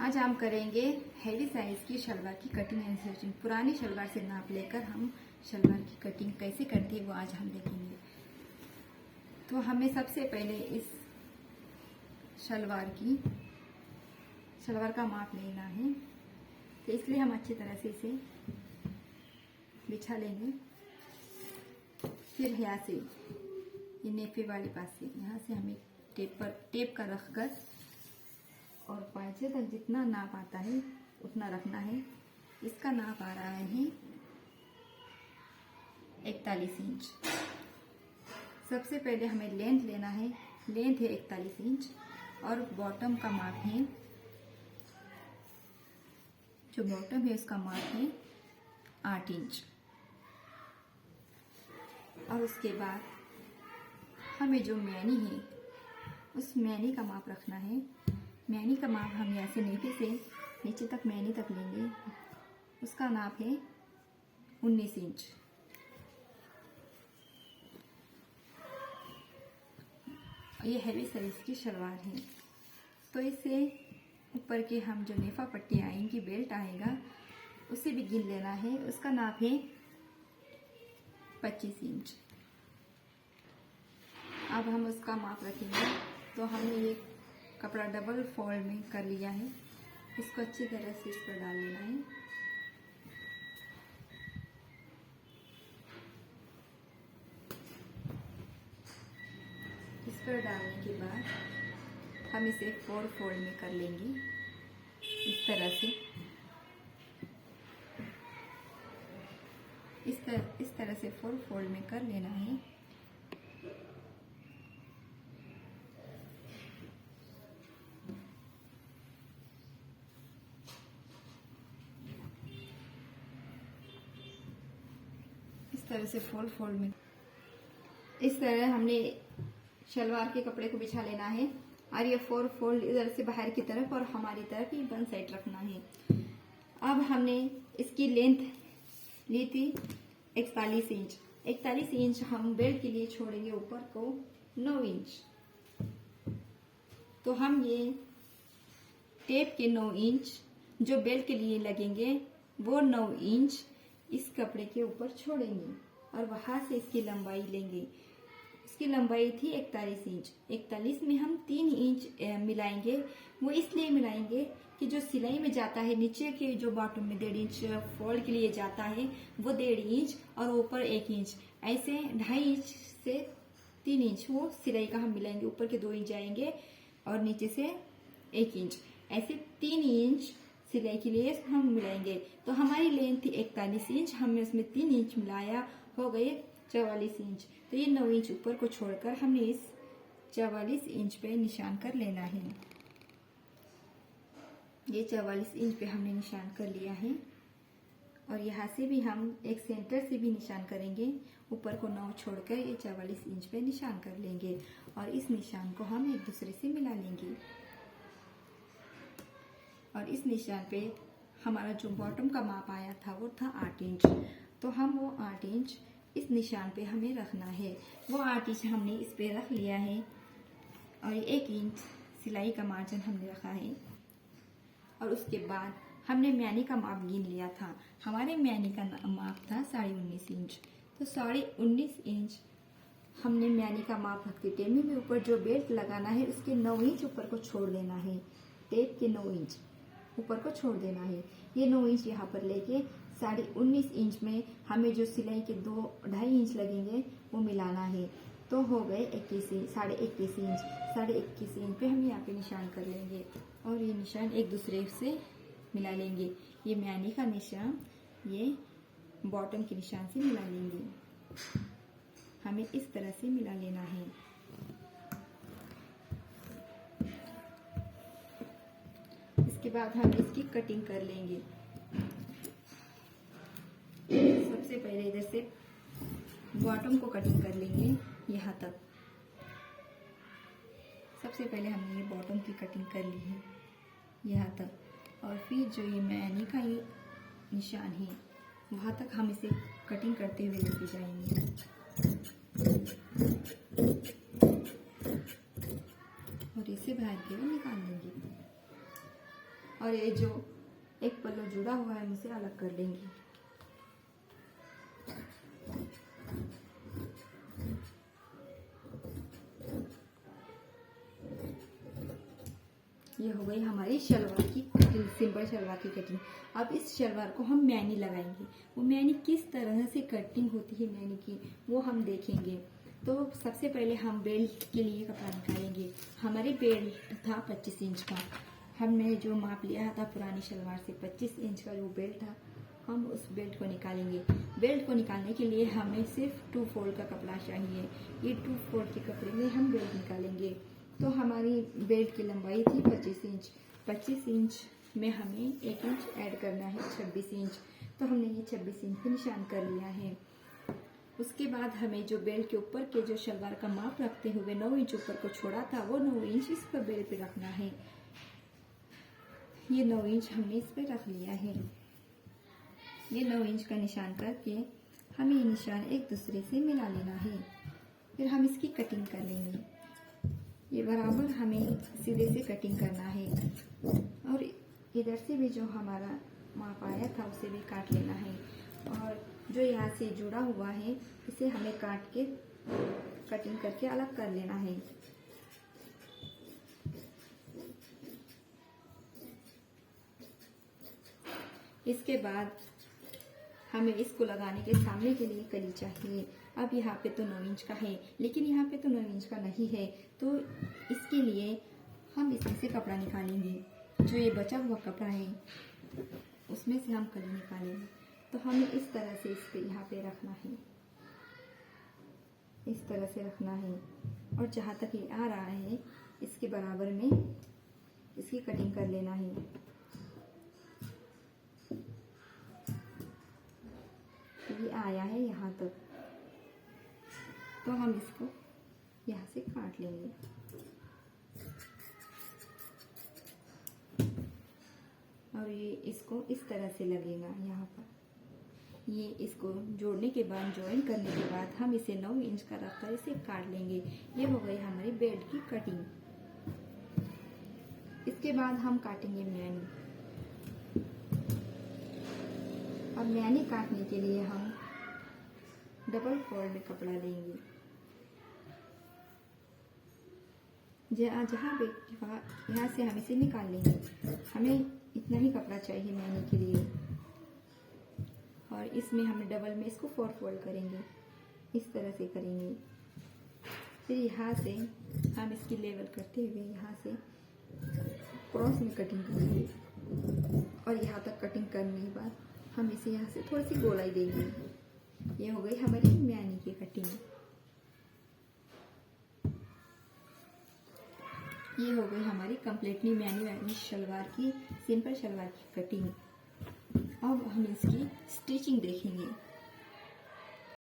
आज हम करेंगे हैवी साइज की शलवार की कटिंग एंड स्टिचिंग। पुरानी शलवार से नाप लेकर हम शलवार की कटिंग कैसे करते हैं वो आज हम देखेंगे। तो हमें सबसे पहले इस शलवार का माप लेना है। तो इसलिए हम अच्छी तरह से इसे बिछा लेंगे। फिर यहाँ से ये नेफे वाले पास से यहाँ से हमें टेप का रखकर और पाँचे तक जितना नाप आता है उतना रखना है। इसका नाप आ रहा है 41 इंच। सबसे पहले हमें लेंथ लेना है। लेंथ है 41 इंच और बॉटम का माप है, जो बॉटम है उसका माप है 8 इंच। और उसके बाद हमें जो मैनी है उस मैनी का माप रखना है। मैनी का माप हम यहाँ से नीचे से नीचे तक मैनी तक लेंगे। उसका नाप है 19 इंच। ये हैवी साइज की शलवार है। तो इससे ऊपर के हम जो नेफा पट्टी आएंगी, बेल्ट आएगा, उसे भी गिन लेना है। उसका नाप है 25 इंच। अब हम उसका माप रखेंगे। तो हमने ये कपड़ा डबल फोल्ड में कर लिया है। इसको अच्छी तरह से इस पर डाल लेना है। इस पर डालने के बाद हम इसे 4 फोल्ड में कर लेंगे। इस तरह से इस तरह से 4 फोल्ड में कर लेना है। इस तरह से 4 फोल्ड में इस तरह हमने शलवार के कपड़े को बिछा लेना है। और ये 4 फोल्ड इधर से बाहर की तरफ और हमारी तरफ ही 1 साइड रखना है। अब हमने इसकी लेंथ ली थी 41 इंच। 41 इंच हम बेल्ट के लिए छोड़ेंगे ऊपर को 9 इंच। तो हम ये टेप के 9 इंच जो बेल्ट के लिए लगेंगे वो 9 इंच इस कपड़े के ऊपर छोड़ेंगे और वहां से इसकी लंबाई लेंगे। इसकी लंबाई थी 41 इंच। 41 में हम 3 इंच मिलाएंगे। वो इसलिए मिलाएंगे कि जो सिलाई में जाता है नीचे के जो बॉटम में 1.5 इंच फोल्ड के लिए जाता है वो 1.5 इंच और ऊपर 1 इंच, ऐसे 2.5 इंच से 3 इंच वो सिलाई का हम मिलाएंगे। ऊपर के 2 इंच आएंगे और नीचे से 1 इंच, ऐसे 3 इंच सिलाई के लिए हम मिलाएंगे। तो हमारी लेंथ थी 41 इंच, हमने उसमें 3 इंच मिलाया, हो गए 44 इंच। तो ये 9 इंच ऊपर को छोड़कर हमने इस 44 इंच पे निशान कर लेना है। ये 44 इंच पे हमने निशान कर लिया है। और यहाँ से भी हम एक सेंटर से भी निशान करेंगे। ऊपर को 9 छोड़कर ये 44 इंच पे निशान कर लेंगे और इस निशान को हम एक दूसरे से मिला लेंगे। और इस निशान पे हमारा जो बॉटम का माप आया था वो था 8 इंच। तो हम वो 8 इंच इस निशान पे हमें रखना है। वो 8 इंच हमने इस पे रख लिया है और 1 इंच सिलाई का मार्जिन हमने रखा है। और उसके बाद हमने मैनी का माप गिन लिया था। हमारे मैनी का माप था 19.5 इंच। तो 19.5 इंच हमने मैनी का माप रखते टेमी में ऊपर जो बेल्ट लगाना है उसके 9 इंच ऊपर को छोड़ देना है। टेप के 9 इंच ऊपर को छोड़ देना है। ये 9 इंच यहाँ पर लेके 19.5 इंच में हमें जो सिलाई के 2.5 इंच लगेंगे वो मिलाना है। तो हो गए 21 इंच, 21.5 इंच। 21.5 इंच पे हम यहाँ पे निशान कर लेंगे और ये निशान एक दूसरे से मिला लेंगे। ये मैनी का निशान ये बॉटम के निशान से मिला लेंगे। हमें इस तरह से मिला लेना है। इसके बाद हम इसकी कटिंग कर लेंगे। सबसे पहले इधर से बॉटम को कटिंग कर लेंगे यहाँ तक। सबसे पहले हमने ये बॉटम की कटिंग कर ली है यहाँ तक। और फिर जो ये मैनी का ये निशान है वहाँ तक हम इसे कटिंग करते हुए लेके जाएंगे। और इसे बाहर के निकाल लेंगे। और ये जो एक पल्लू जुड़ा हुआ है हम उसे अलग कर लेंगे। ये हो गई हमारी शलवार की कटिंग, सिंपल शलवार की कटिंग। अब इस शलवार को हम मैनी लगाएंगे। वो मैनी किस तरह से कटिंग होती है मैनी की वो हम देखेंगे। तो सबसे पहले हम बेल्ट के लिए कपड़ा निकालेंगे। हमारे बेल्ट था 25 इंच का। हमने जो माप लिया था पुरानी शलवार से 25 इंच का जो बेल्ट था, हम उस बेल्ट को निकालेंगे। बेल्ट को निकालने के लिए हमें सिर्फ 2 फोल्ड का कपड़ा चाहिए। ये 2 फोल्ड के कपड़े में हम बेल्ट निकालेंगे। तो हमारी बेल्ट की लंबाई थी 25 इंच। 25 इंच में हमें 1 इंच ऐड करना है, 26 इंच। तो हमने ये 26 इंच पे निशान कर लिया है। उसके बाद हमें जो बेल्ट के ऊपर के जो शलवार का माप रखते हुए 9 इंच ऊपर को छोड़ा था, वो 9 इंच इस पर बेल्ट पे रखना है। ये 9 इंच हमने इस पे रख लिया है। ये 9 इंच का निशान करके हमें ये निशान एक दूसरे से मिला लेना है। फिर हम इसकी कटिंग कर लेंगे। ये बराबर हमें सीधे से कटिंग करना है और इधर से भी जो हमारा माप आया था उसे भी काट लेना है। और जो यहाँ से जुड़ा हुआ है इसे हमें काट के कटिंग करके अलग कर लेना है। इसके बाद हमें इसको लगाने के सामने के लिए कली चाहिए। अब यहाँ पे तो 9 इंच का है, लेकिन यहाँ पे तो 9 इंच का नहीं है, तो इसके लिए हम इसमें से कपड़ा निकालेंगे। जो ये बचा हुआ कपड़ा है उसमें से हम कली निकालेंगे। तो हमें इस तरह से इस पे यहाँ पे रखना है, इस तरह से रखना है। और जहाँ तक ये आ रहा है इसके बराबर में इसकी कटिंग कर लेना है। ये आया है यहाँ तक, तो हम इसको यहाँ से काट लेंगे। और ये इसको इस तरह से लगेगा यहाँ पर। ये इसको जोड़ने के बाद, ज्वाइन करने के बाद हम इसे 9 इंच का रखकर इसे काट लेंगे। ये हो गई हमारी बेल्ट की कटिंग। इसके बाद हम काटेंगे मैनी। अब मैनी काटने के लिए हम डबल फोल्ड कपड़ा लेंगे। जहाँ पे यहाँ से हम इसे निकाल लेंगे। हमें इतना ही कपड़ा चाहिए मैनी के लिए। और इसमें हम डबल में इसको 4 फोल्ड करेंगे, इस तरह से करेंगे। फिर यहाँ से हम इसकी लेवल करते हुए यहाँ से क्रॉस में कटिंग करेंगे। और यहाँ तक कटिंग करने के बाद हम इसे यहाँ से थोड़ी सी गोलाई देंगे। ये हो गई हमारी मैनी की कटिंग। ये हो गई हमारी कंप्लीटली मैनी वाली शलवार की, सिंपल शलवार की कटिंग। अब हम इसकी स्टिचिंग देखेंगे।